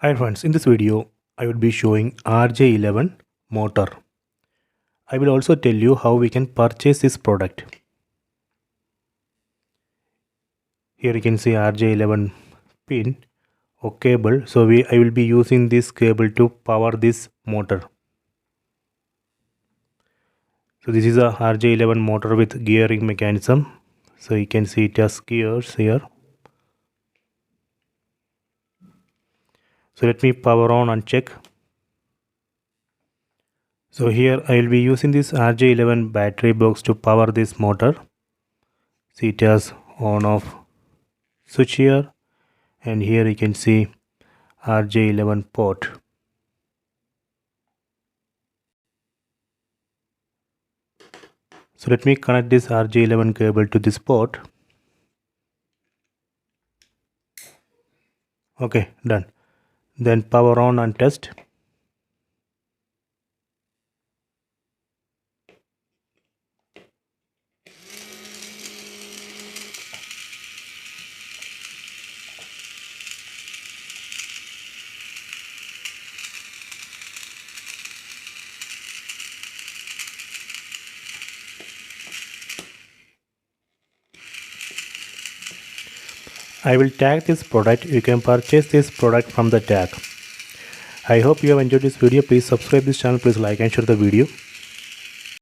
Hi friends, in this video I will be showing RJ11 motor. I will also tell you how we can purchase this product. Here you can see RJ11 pin or cable. So I will be using this cable to power this motor. So this is a RJ11 motor with gearing mechanism. So you can see it has gears here. So let me power on and check. So here I will be using this RJ11 battery box to power this motor. See, it has on off switch here, and here you can see RJ11 port. So let me connect this RJ11 cable to this port. Okay, done. Then power on and test. I will tag this product. You can purchase this product from the tag. I hope you have enjoyed this video. Please subscribe this channel. Please like and share the video.